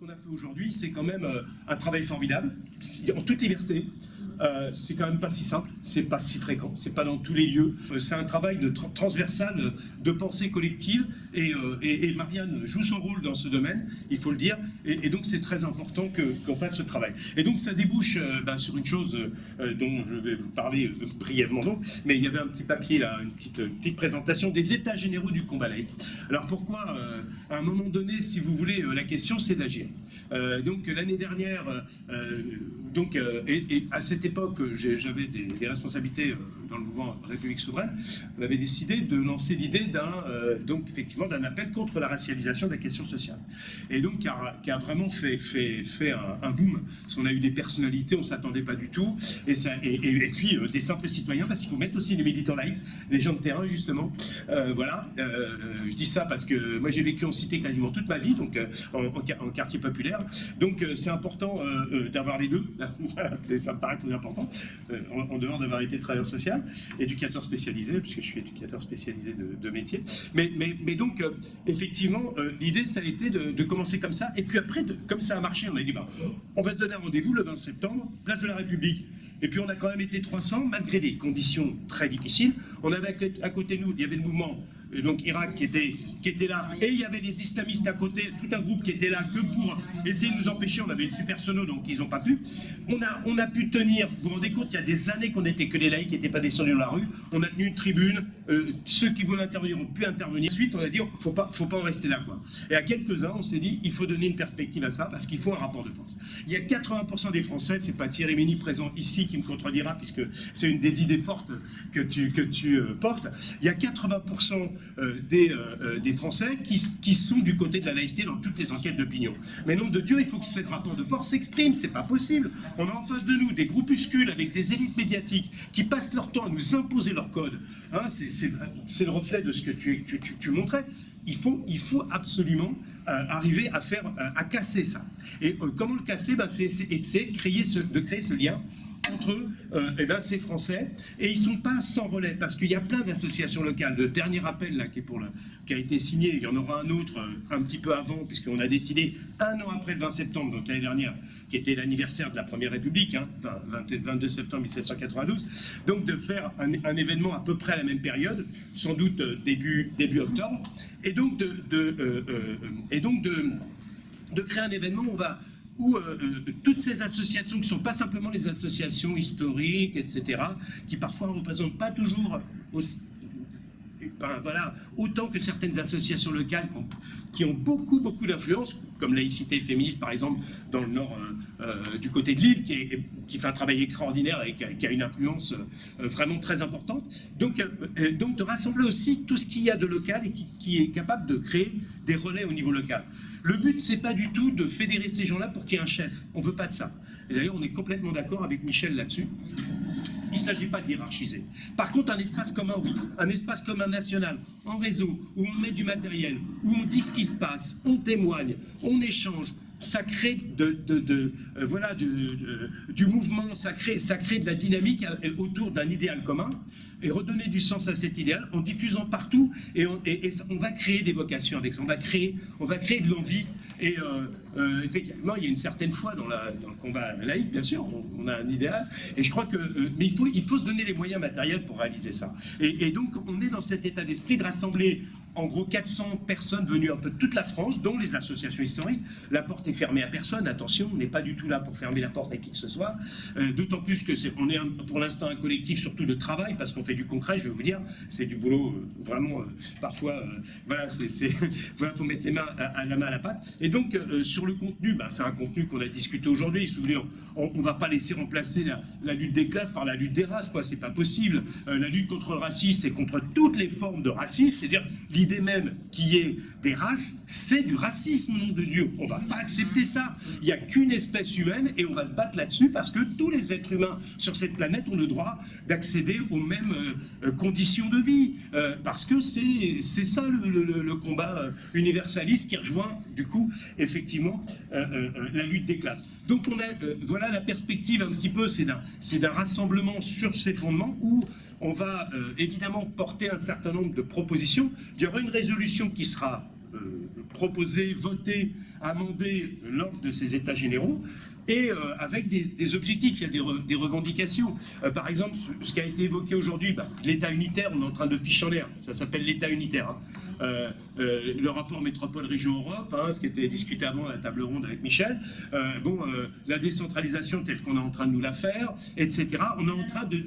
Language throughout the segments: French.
qu'on a fait aujourd'hui, c'est quand même un travail formidable, en toute liberté. C'est quand même pas si simple, c'est pas si fréquent, c'est pas dans tous les lieux. C'est un travail transversal de pensée collective et Marianne joue son rôle dans ce domaine, il faut le dire. Et donc c'est très important qu'on fasse ce travail. Et donc ça débouche sur une chose dont je vais vous parler brièvement donc, mais il y avait un petit papier là, une petite présentation des états généraux du combat laïque. Alors pourquoi, à un moment donné, si vous voulez, la question c'est d'agir. Donc l'année dernière, et à cette époque, j'avais des responsabilités dans le mouvement République Souveraine. On avait décidé de lancer l'idée d'un appel contre la racialisation de la question sociale. Et donc qui a vraiment fait un boom. Parce qu'on a eu des personnalités, on ne s'attendait pas du tout. Et puis des simples citoyens, parce qu'il faut mettre aussi les militants laïcs, les gens de terrain justement. Je dis ça parce que moi j'ai vécu en cité quasiment toute ma vie, donc en quartier populaire. Donc c'est important d'avoir les deux. Voilà, ça me paraît très important, en dehors d'avoir été travailleur social, éducateur spécialisé, puisque je suis éducateur spécialisé de métier. Mais donc, effectivement, l'idée, ça a été de commencer comme ça. Et puis après, comme ça a marché, on a dit, on va se donner un rendez-vous le 20 septembre, place de la République. Et puis on a quand même été 300, malgré des conditions très difficiles. On avait à côté de nous, il y avait le mouvement donc Irak qui était là, et il y avait des islamistes à côté, tout un groupe qui était là que pour essayer de nous empêcher. On avait une super sono, donc ils n'ont pas pu. On a pu tenir, vous vous rendez compte, il y a des années qu'on était que les laïcs qui n'étaient pas descendus dans la rue. On a tenu une tribune, ceux qui voulaient intervenir ont pu intervenir. Ensuite, on a dit, faut pas en rester là, quoi. Et à quelques-uns, on s'est dit, il faut donner une perspective à ça, parce qu'il faut un rapport de force. Il y a 80% des Français, c'est pas Thierry Mény présent ici qui me contredira, puisque c'est une des idées fortes que tu portes. Il y a 80% des Français qui sont du côté de la laïcité dans toutes les enquêtes d'opinion. Mais nom de Dieu, il faut que ce rapport de force s'exprime, c'est pas possible. On a en face de nous des groupuscules avec des élites médiatiques qui passent leur temps à nous imposer leur code. Hein, c'est le reflet de ce que tu montrais. Il faut absolument arriver à casser ça. Et comment le casser? C'est de créer ce lien entre ces Français, et ils ne sont pas sans relais, parce qu'il y a plein d'associations locales. Le dernier appel là, qui a été signé, il y en aura un autre un petit peu avant, puisqu'on a décidé, un an après le 20 septembre, donc l'année dernière, qui était l'anniversaire de la Première République, 22 septembre 1792, donc de faire un événement à peu près à la même période, sans doute début octobre, et donc de créer un événement où toutes ces associations qui ne sont pas simplement les associations historiques, etc., qui parfois ne représentent pas toujours autant que certaines associations locales qui ont beaucoup d'influence, comme Laïcité Féministe par exemple, dans le nord du côté de l'île, qui fait un travail extraordinaire et qui a une influence vraiment très importante. Donc de rassembler aussi tout ce qu'il y a de local et qui est capable de créer des relais au niveau local. Le but, c'est pas du tout de fédérer ces gens-là pour qu'il y ait un chef. On veut pas de ça. Et d'ailleurs, on est complètement d'accord avec Michel là-dessus. Il ne s'agit pas d'hiérarchiser. Par contre, un espace commun, oui. Un espace commun national, en réseau, où on met du matériel, où on dit ce qui se passe, on témoigne, on échange. Ça crée du mouvement, ça crée de la dynamique autour d'un idéal commun, et redonner du sens à cet idéal en diffusant partout, et on va créer des vocations avec ça, on va créer de l'envie. Et effectivement, il y a une certaine foi dans le combat laïque, bien sûr, on a un idéal, et je crois que mais il faut se donner les moyens matériels pour réaliser ça. Et donc, on est dans cet état d'esprit de rassembler en gros 400 personnes venues un peu de toute la France, dont les associations historiques. La porte est fermée à personne, attention, on n'est pas du tout là pour fermer la porte à qui que ce soit, d'autant plus que on est pour l'instant un collectif surtout de travail, parce qu'on fait du concret, je vais vous dire, c'est du boulot vraiment, parfois, faut mettre les mains la main à la pâte. Et donc, sur le contenu, c'est un contenu qu'on a discuté aujourd'hui, si vous voulez, on ne va pas laisser remplacer la lutte des classes par la lutte des races, quoi, c'est pas possible. La lutte contre le racisme, c'est contre toutes les formes de racisme, c'est-à-dire l'idée même qu'il y ait des races, c'est du racisme, nom de Dieu. On ne va pas accepter ça. Il n'y a qu'une espèce humaine et on va se battre là-dessus parce que tous les êtres humains sur cette planète ont le droit d'accéder aux mêmes conditions de vie. Parce que c'est ça le combat universaliste qui rejoint, du coup, effectivement, la lutte des classes. Donc voilà la perspective un petit peu, c'est d'un rassemblement sur ces fondements où on va évidemment porter un certain nombre de propositions. Il y aura une résolution qui sera proposée, votée amendé lors de ces États généraux, et avec des objectifs, il y a des revendications. Par exemple, ce qui a été évoqué aujourd'hui, l'État unitaire, on est en train de ficher en l'air, ça s'appelle l'État unitaire. Le rapport métropole-région-Europe, ce qui était discuté avant à la table ronde avec Michel, la décentralisation telle qu'on est en train de nous la faire, etc. On est en train de...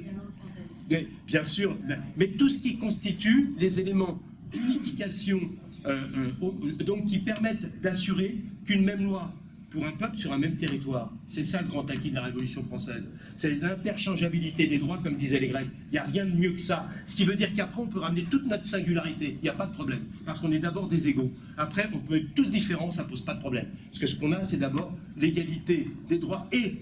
Bien sûr, mais tout ce qui constitue les éléments d'unification, donc qui permettent d'assurer qu'une même loi pour un peuple sur un même territoire. C'est ça le grand acquis de la Révolution française. C'est l'interchangeabilité des droits, comme disaient les Grecs. Il n'y a rien de mieux que ça. Ce qui veut dire qu'après, on peut ramener toute notre singularité. Il n'y a pas de problème. Parce qu'on est d'abord des égaux. Après, on peut être tous différents, ça ne pose pas de problème. Parce que ce qu'on a, c'est d'abord l'égalité des droits et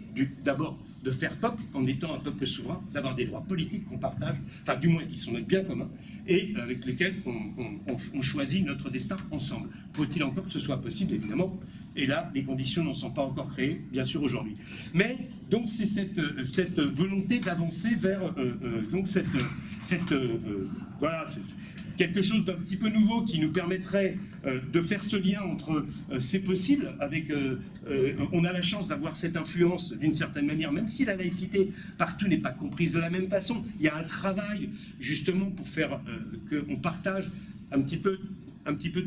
d'abord de faire peuple, en étant un peuple souverain, d'avoir des droits politiques qu'on partage, enfin du moins qui sont notre bien commun, et avec lesquels on choisit notre destin ensemble. Faut-il encore que ce soit possible, évidemment, et là, les conditions n'en sont pas encore créées, bien sûr, aujourd'hui. Mais, donc, c'est cette volonté d'avancer vers voilà, c'est quelque chose d'un petit peu nouveau qui nous permettrait de faire ce lien entre c'est possible, avec on a la chance d'avoir cette influence d'une certaine manière, même si la laïcité partout n'est pas comprise de la même façon. Il y a un travail justement pour faire qu'on partage un petit peu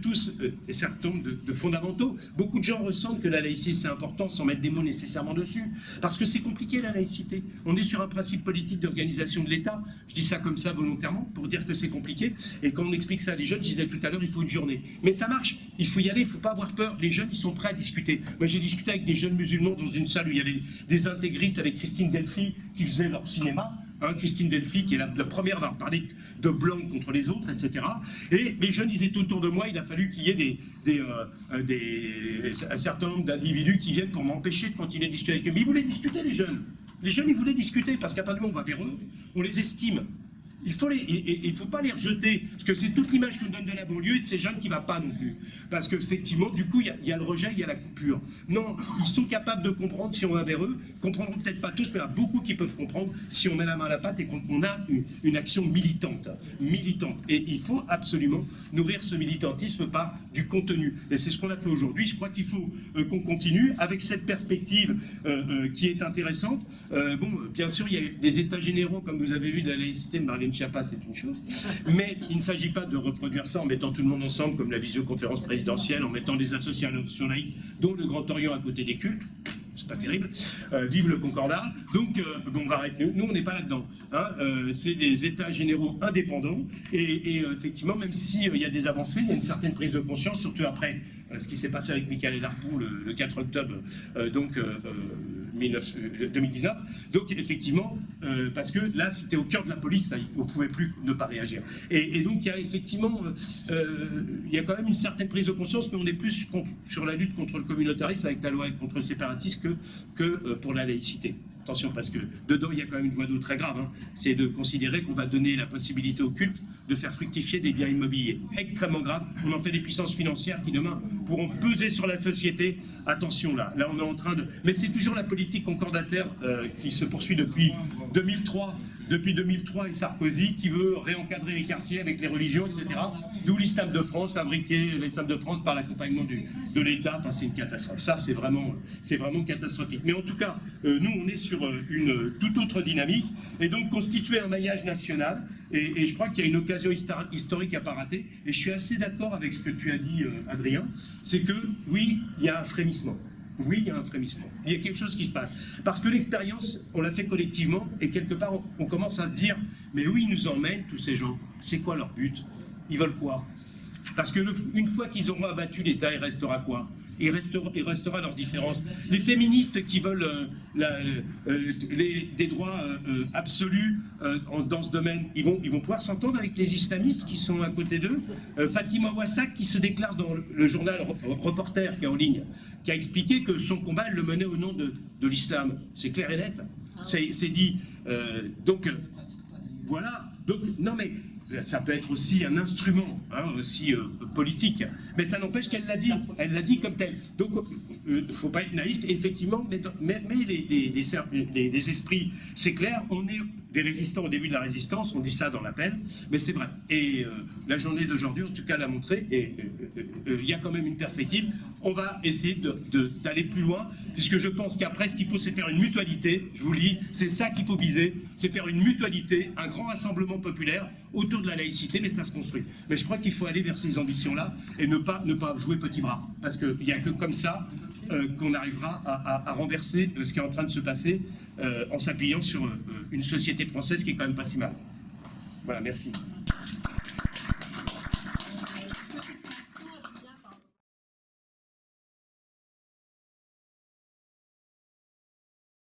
tous un certain nombre de fondamentaux. Beaucoup de gens ressentent que la laïcité c'est important sans mettre des mots nécessairement dessus, parce que c'est compliqué la laïcité. On est sur un principe politique d'organisation de l'État, je dis ça comme ça volontairement pour dire que c'est compliqué, et quand on explique ça à des jeunes, je disais tout à l'heure, il faut une journée. Mais ça marche, il faut y aller, il ne faut pas avoir peur, les jeunes ils sont prêts à discuter. Moi j'ai discuté avec des jeunes musulmans dans une salle où il y avait des intégristes avec Christine Delphi qui faisaient leur cinéma. Christine Delphi, qui est la première à avoir parlé de blancs contre les autres, etc. Et les jeunes, ils étaient autour de moi, il a fallu qu'il y ait un certain nombre d'individus qui viennent pour m'empêcher de continuer à discuter avec eux. Mais ils voulaient discuter, les jeunes. Les jeunes, ils voulaient discuter, parce qu'à partir du moment où on va vers eux, on les estime. Il faut pas les rejeter, parce que c'est toute l'image qu'on donne de la banlieue et de ces jeunes qui ne va pas non plus. Parce qu'effectivement, du coup, il y a le rejet, il y a la coupure. Non, ils sont capables de comprendre si on va vers eux, comprendront peut-être pas tous, mais il y en a beaucoup qui peuvent comprendre si on met la main à la pâte et qu'on a une action militante. Et il faut absolument nourrir ce militantisme par du contenu. Et c'est ce qu'on a fait aujourd'hui. Je crois qu'il faut qu'on continue avec cette perspective qui est intéressante. Bien sûr, il y a les états généraux, comme vous avez vu, de la laïcité de Marlène Schiappa, c'est une chose. Mais il ne s'agit pas de reproduire ça en mettant tout le monde ensemble, comme la visioconférence présidentielle, en mettant des associations laïques, dont le Grand Orient à côté des cultes. C'est pas terrible. Vive le Concordat. Donc, on va arrêter. Nous, on n'est pas là-dedans. C'est des états généraux indépendants. Et effectivement, même s'il y a des avancées, il y a une certaine prise de conscience, surtout après ce qui s'est passé avec Michael Darpou le 4 octobre 2019. Donc, effectivement, parce que là, c'était au cœur de la police, là, on ne pouvait plus ne pas réagir. Et donc, il y a effectivement, il y a quand même une certaine prise de conscience, mais on est plus sur la lutte contre le communautarisme avec la loi contre le séparatisme que pour la laïcité. Attention, parce que dedans, il y a quand même une voie d'eau très grave. C'est de considérer qu'on va donner la possibilité aux cultes de faire fructifier des biens immobiliers. Extrêmement grave. On en fait des puissances financières qui, demain, pourront peser sur la société. Attention, là on est en train de... Mais c'est toujours la politique concordataire qui se poursuit depuis 2003. Depuis 2003 et Sarkozy qui veut réencadrer les quartiers avec les religions, etc. D'où l'islam de France, fabriquer l'islam de France par l'accompagnement de l'État. Enfin, c'est une catastrophe. Ça, c'est vraiment catastrophique. Mais en tout cas, nous, on est sur une toute autre dynamique. Et donc, constituer un maillage national. Et je crois qu'il y a une occasion historique à ne pas rater. Et je suis assez d'accord avec ce que tu as dit, Adrien. C'est que, oui, il y a un frémissement. Oui, il y a un frémissement. Il y a quelque chose qui se passe. Parce que l'expérience, on l'a fait collectivement, et quelque part, on commence à se dire, mais où ils nous emmènent, tous ces gens? C'est quoi leur but? Ils veulent quoi? Parce que une fois qu'ils auront abattu l'État, il restera quoi? Il restera leur différence. Les féministes qui veulent des droits absolus dans ce domaine, ils vont pouvoir s'entendre avec les islamistes qui sont à côté d'eux. Fatima Ouassak qui se déclare dans le journal Reporter qui est en ligne, qui a expliqué que son combat, elle le menait au nom de l'islam. C'est clair et net. C'est dit. Voilà. Donc, non mais... Ça peut être aussi un instrument, aussi politique. Mais ça n'empêche qu'elle l'a dit comme tel. Donc faut pas être naïf, effectivement, mais les esprits, c'est clair, on est des résistants au début de la résistance, on dit ça dans l'appel, mais c'est vrai. Et la journée d'aujourd'hui, en tout cas, l'a montré, et il y a quand même une perspective. On va essayer d'aller plus loin, puisque je pense qu'après, ce qu'il faut, c'est faire une mutualité, je vous le dis, c'est ça qu'il faut viser, c'est faire une mutualité, un grand rassemblement populaire autour de la laïcité, mais ça se construit. Mais je crois qu'il faut aller vers ces ambitions-là, et ne pas jouer petit bras, parce qu'il n'y a que comme ça qu'on arrivera à renverser ce qui est en train de se passer en s'appuyant sur une société française qui est quand même pas si mal. Voilà, merci.